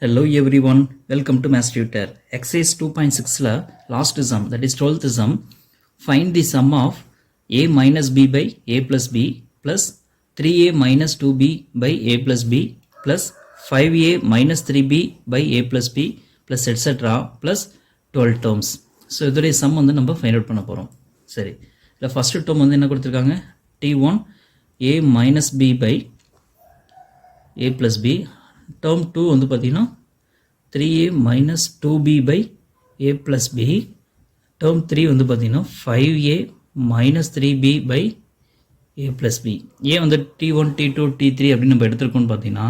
Hello everyone, welcome to Mass Tutor. Exercise 2.6 last sum, that is 12th sum. Find the sum of a minus b by a plus b plus 3a minus 2b by a plus b plus 5a minus 3b by a plus b plus etc. plus 12 terms. So இதோடைய sum வந்து நம்ம find out பண்ண போகிறோம். சரி, இல்லை first term வந்து என்ன கொடுத்துருக்காங்க, t1 a minus b by a plus b. term 2 வந்து பார்த்தீங்கன்னா 3a minus 2b by a plus b. term 3 வந்து பார்த்தீங்கன்னா 5a minus 3b by a plus b. ஏன் வந்து t1 t2 t3 அப்படின்னு நம்ம எடுத்துருக்கோம்னு பார்த்தீங்கன்னா,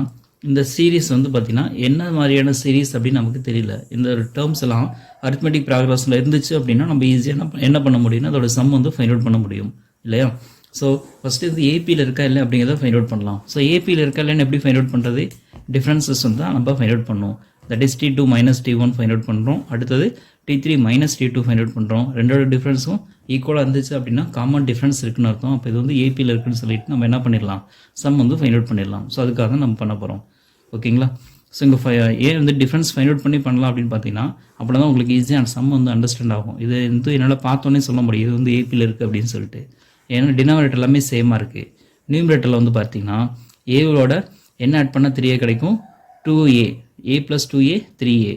இந்த சீரீஸ் வந்து பார்த்தீங்கன்னா என்ன மாதிரியான சீரீஸ் அப்படின்னு நமக்கு தெரியல. இந்த டேர்ம்ஸ் எல்லாம் அரித்மெட்டிக் ப்ராக்ரஸில் இருந்துச்சு அப்படின்னா நம்ம ஈஸியாக என்ன பண்ண முடியும்னா அதோட சம் வந்து ஃபைண்ட் அவுட் பண்ண முடியும் இல்லையா. ஸோ ஃபஸ்ட்டு இது ஏபியில் இருக்கா இல்லை அப்படிங்கிறத ஃபைண்ட் அவுட் பண்ணலாம். ஸோ ஏபியில் இருக்கா இல்லைன்னு எப்படி ஃபைண்ட் அவுட் பண்ணுறது, டிஃப்ரென்சஸ் வந்து நம்ம ஃபைண்ட் அவுட் பண்ணோம். That is t2 minus t1 find out பண்ணுறோம். அடுத்தது t3 minus t2 find out பண்ணுறோம். ரெண்டோட டிஃப்ரென்ஸும் ஈக்குவலாக இருந்துச்சு அப்படின்னா காமன் டிஃப்ரென்ஸ் இருக்குன்னு அர்த்தம். அப்போ இது வந்து ஏபியில் இருக்குன்னு சொல்லிட்டு நம்ம என்ன பண்ணிடலாம், சம் வந்து ஃபைண்ட் அவுட் பண்ணிடலாம். ஸோ அதுக்காக தான் நம்ம பண்ண போகிறோம். ஓகேங்களா. ஸோ இங்கே ஏன் வந்து டிஃப்ரென்ஸ் ஃபைண்ட் அவுட் பண்ணலாம் அப்படின்னு பார்த்தீங்கன்னா அப்படி தான் உங்களுக்கு ஈஸியாக சம் வந்து அண்டர்ஸ்டாண்ட் ஆகும். இது வந்து என்னால் பார்த்தோன்னே சொல்ல முடியும் இது வந்து ஏபியில் இருக்குது அப்படின்னு சொல்லிட்டு. ஏன்னா டினாமினேட்டர் எல்லாமே சேமாக இருக்குது. நியூமரேட்டரில் வந்து பார்த்தீங்கன்னா ஏவோட என்ன ஆட் பண்ணால் 3a கிடைக்கும், 2a, a plus 2a 3a,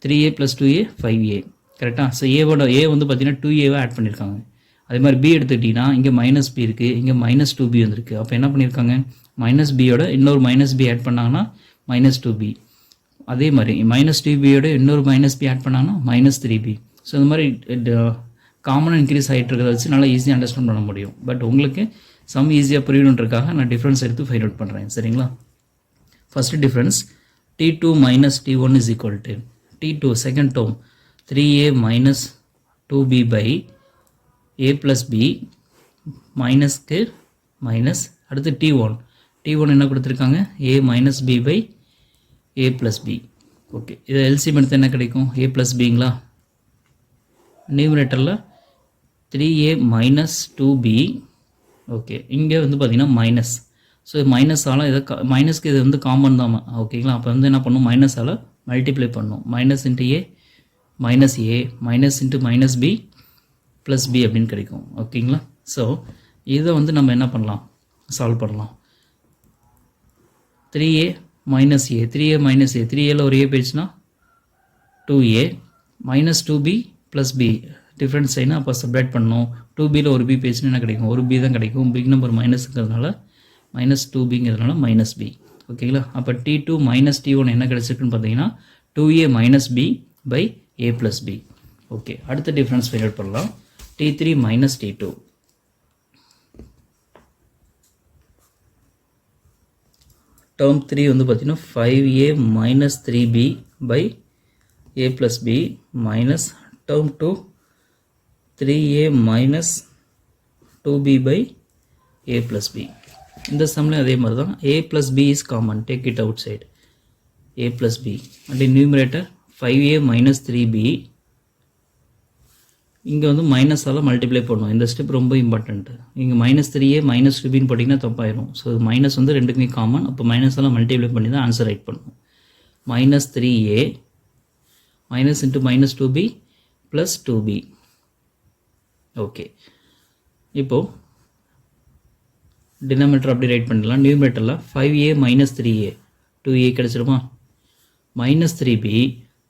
3a plus 2a 5a. கரெக்டாக. ஸோ ஏவோட ஏ வந்து பார்த்தீங்கன்னா 2aவை ஆட் பண்ணியிருக்காங்க. அதே மாதிரி பி எடுத்துக்கிட்டிங்கன்னா இங்கே மைனஸ் பி இருக்குது, இங்கே மைனஸ் 2b வந்துருக்கு. அப்போ என்ன பண்ணியிருக்காங்க, மைனஸ் பியோட இன்னொரு மைனஸ் பி ஆட் பண்ணாங்கன்னா மைனஸ் 2b. அதே மாதிரி மைனஸ் 2bயோட இன்னொரு மைனஸ் பி ஆட் பண்ணாங்கன்னா மைனஸ் 3b. ஸோ இந்த மாதிரி காமனாக இன்க்ரீஸ் ஆகிட்டு இருக்கிறத வச்சு நல்லா ஈஸியாக அண்டர்ஸ்டாண்ட் பண்ண முடியும். பட் உங்களுக்கு சம் ஈஸியாக புரியணுன்றக்காக நான் டிஃப்ரென்ஸ் எடுத்து ஃபைண்ட் அவுட் பண்ணுறேன். சரிங்களா. First difference t2 minus t1 is equal to t2 second term 3a minus 2b by a plus b மைனஸ்க்கு மைனஸ். அடுத்து t1 என்ன கொடுத்துருக்காங்க, a minus b by a plus b. Okay, இதை LCM எடுத்து என்ன கிடைக்கும், a ப்ளஸ் பிங்களா. நியூமரேட்டரில் 3a minus 2b. Okay, இங்கே வந்து பார்த்திங்கன்னா மைனஸ். ஸோ மைனஸால் இதை மைனஸ்க்கு இது வந்து காமன் தான். ஓகேங்களா. அப்போ வந்து என்ன பண்ணணும், மைனஸால் மல்டிப்ளை பண்ணணும். Minus into a minus into minus b plus b அப்படின்னு கிடைக்கும். ஓகேங்களா. ஸோ இதை வந்து நம்ம என்ன பண்ணலாம், சால்வ் பண்ணலாம். 3a மைனஸ் ஏ 3aல ஒரு ஏ போயிடுச்சுன்னா 2a minus 2b plus be different China அப்போ சப்ராக்ட் பண்ணணும். 2bயில் ஒரு பி பேஜ்னா என்ன கிடைக்கும், ஒரு பி தான் கிடைக்கும். பிக் நம்பர் மைனஸுங்கிறதுனால மைனஸ் 2bங்கிறதுனால மைனஸ் பி. ஓகேங்களா. அப்போ t2 மைனஸ் t1 என்ன கிடைச்சிருக்குன்னு பார்த்தீங்கன்னா 2a minus b by a plus b. Okay, அடுத்த டிஃப்ரென்ஸ் ஃபைண்ட் அவுட் பண்ணலாம். t3 minus t2. டேர்ம் 3 வந்து பார்த்தீங்கன்னா 5a minus 3b by a plus b minus term 2 3a minus 2b by a plus b. இந்த சம்மில் அதே மாதிரி தான் a plus b is common, take it outside, a plus b and in numerator 5a minus 3b. இங்கே வந்து மைனஸால் multiply பண்ணணும். இந்த step ரொம்ப இம்பார்ட்டண்ட்டு. இங்கே மைனஸ் 3a மைனஸ் 2bன்னு போட்டிங்கன்னா தப்பாயிரும். ஸோ மைனஸ் வந்து ரெண்டுக்குமே காமன். அப்போ மைனஸால் மல்டிப்ளை பண்ணி தான் ஆன்சர் ரைட் பண்ணணும். Minus 3a minus into minus 2b plus 2b. Okay, இப்போது டினாமினேட்டர் அப்படி ரைட் பண்ணிடலாம். நியூமரேட்டரில் 5a மைனஸ் 3a 2a கிடச்சிருமா, minus 3b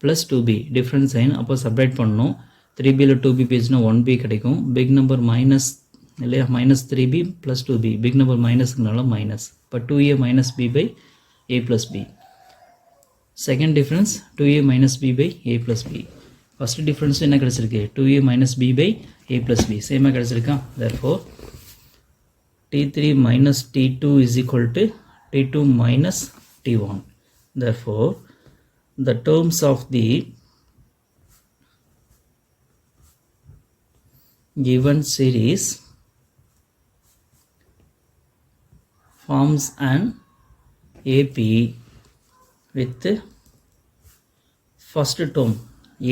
plus 2b different sign. அப்போ சப்ராக்ட் பண்ணணும். 3bயில் 2b பேஜ்னா 1b கிடைக்கும். பிக் நம்பர் மைனஸ் இல்லையா, minus 3b plus 2b. Big number மைனஸ்னால மைனஸ். இப்போ 2a minus b by a plus b. Second difference 2a minus b by a plus b. First difference என்ன கிடச்சிருக்கு, 2a minus b by a plus b சேமாக கிடச்சிருக்கா. therefore t3 minus t2 is equal to t2 minus t1. therefore the terms of the given series forms an AP with first term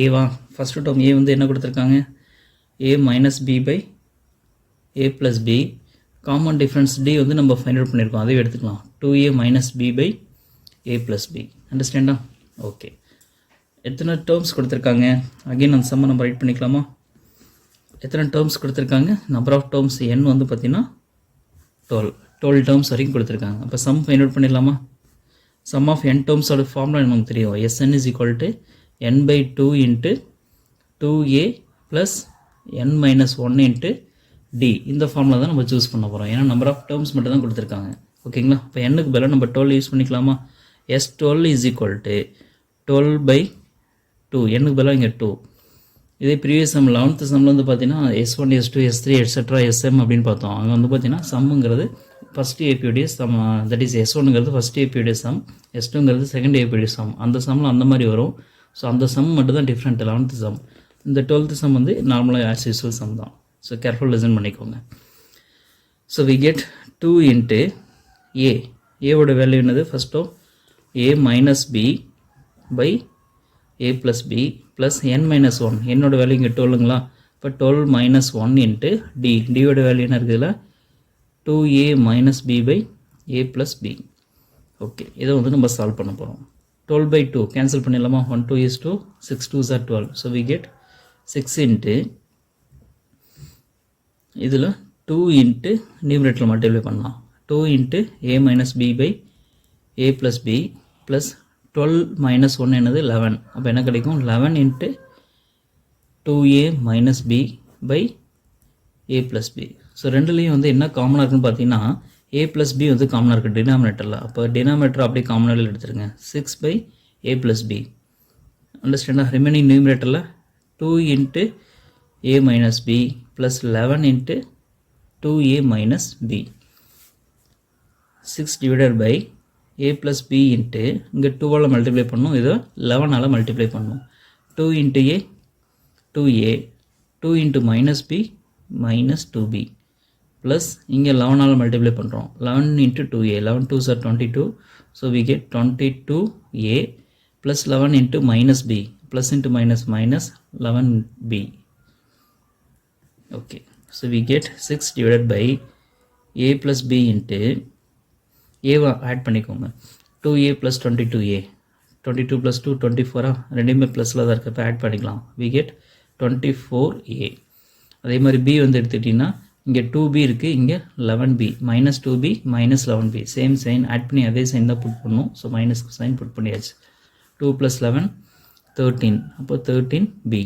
ஏவா. First term a வந்து என்ன கொடுத்துருக்காங்க, a minus b by a plus b. Common difference d வந்து நம்ம find out பண்ணியிருக்கோம், அதையும் எடுத்துக்கலாம். 2a minus b by a plus b. அண்டர்ஸ்டாண்டா. ஓகே, எத்தனை டேர்ம்ஸ் கொடுத்துருக்காங்க? அகைன் அந்த சம்மை நம்ம ரைட் பண்ணிக்கலாமா? எத்தனை டேர்ம்ஸ் கொடுத்துருக்காங்க? நம்பர் ஆஃப் டேர்ம்ஸ் n வந்து பார்த்திங்கன்னா 12 டேர்ம்ஸ் வரைக்கும் கொடுத்துருக்காங்க. அப்போ சம் ஃபைண்ட் அவுட் பண்ணிடலாமா? சம் ஆஃப் n டேர்ம்ஸோட ஃபார்முலா நமக்கு தெரியும். Sn is equal to n by 2 into 2a plus n minus 1 into d. இந்த ஃபார்முலா தான் நம்ம சூஸ் பண்ண போகிறோம். ஏன்னா நம்பர் ஆஃப் டேர்ம்ஸ் மட்டும் தான் கொடுத்துருக்காங்க. ஓகேங்களா? இப்போ n-க்கு பதிலாக நம்ம 12 யூஸ் பண்ணிக்கலாமா? S12 is equal to 12 by 2. n-க்கு பதிலாக இங்கே 2. இதே ப்ரீவியஸ் சம் 11th சம்மில் வந்து பார்த்தீங்கன்னா S1, S2, S3 etcetera SM அப்படின்னு பார்த்தோம். அங்கே வந்து பார்த்தீங்கன்னா சம்முங்கிறது ஃபஸ்ட்டு ஏபியூடிஎஸ் சம், தட் இஸ் S1ங்கிறது ஃபஸ்ட் ஏபியூடிஎஸ் சம், S2ங்கிறது செகண்ட் ஏபியூடிஎஸ் சம். அந்த சம்மில் அந்த மாதிரி வரும். ஸோ அந்த சம் மட்டும் தான் டிஃப்ரெண்ட் 11th சம். இந்த 12th சம் வந்து நார்மலாக ஆஸ் யூஸ்வல் சம் தான். ஸோ கேர்ஃபுல் லிசன் பண்ணிக்கோங்க. So we get 2 into A. ஏவோட வேல்யூ என்னது? ஃபஸ்ட்டோ a minus B by a plus b plus n minus 1. என்னோட வேல்யூ இங்கே 12ங்களா? இப்போ 12 minus 1 into d. d ஓட வேல்யூ என்ன இருக்குதுல? 2a minus b by a plus b. Okay, இதை வந்து நம்ம சால்வ் பண்ண போகிறோம். 12 by 2 கேன்சல் பண்ணிடலாமா? 1 2 is 2, 6 2s are 12. So we get 6 into இதில் 2 into நியூமரேட்டரில் மல்டிப்ளை பண்ணலாம். 2 into a minus b by a plus b plus 12 minus 1 என்னது? 11. அப்போ என்ன கிடைக்கும்? 11 into 2a minus b by a plus b. So ரெண்டுலேயும் வந்து என்ன காமனாக இருக்குன்னு பார்த்தீங்கன்னா a plus b வந்து காமனாக இருக்குது டினாமினேட்டரில். அப்போ டினாமினேட்டர் அப்படியே காமனாக எடுத்துருங்க. 6 by a plus b. அண்டர்ஸ்டாண்டா? ரிமைனிங் நியூமரேட்டரில் 2 into a minus b plus 11 into 2a minus b. 6 divided by a plus b into இங்கே 2ஆல் மல்டிப்ளை பண்ணணும், இதை 11ஆல் மல்டிப்ளை பண்ணணும். 2 into a 2a, 2 into minus b minus 2b plus இங்கே 11ஆல் multiply பண்ணுறோம். 11 into 2a, 11 2s are 22. So we get 22a plus 11 into minus b, plus into minus minus 11b. Okay, so we get 6 divided by a plus b into ஏவை add பண்ணிக்கோங்க. 2a plus 22a, 22 plus 2 24. ரெண்டுமே ப்ளஸில் தான் இருக்கப்போ add பண்ணிக்கலாம். we get 24a. அதே மாதிரி b வந்து எடுத்துக்கிட்டிங்கன்னா இங்கே 2b இருக்குது, இங்கே 11b, minus 2b minus 11b. Same sign add பண்ணி அதே சைன் தான் புட் பண்ணணும். ஸோ மைனஸ் சைன் புட் பண்ணியாச்சு. 2 plus 11 13. அப்போ 13b.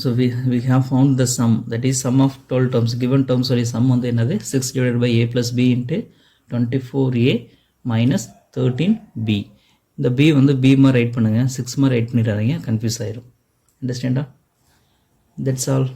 So we have found the sum, that is sum of 12 terms. Given terms sorry sum வந்து என்னது? 6 divided by a plus b into 24a minus 13b. இந்த b வந்து b மாதிரி right பண்ணுங்க, 6 மாதிரி right பண்ணிடாதீங்க, கன்ஃபியூஸ் ஆயிரும். அண்டர்ஸ்டாண்டா? That's all.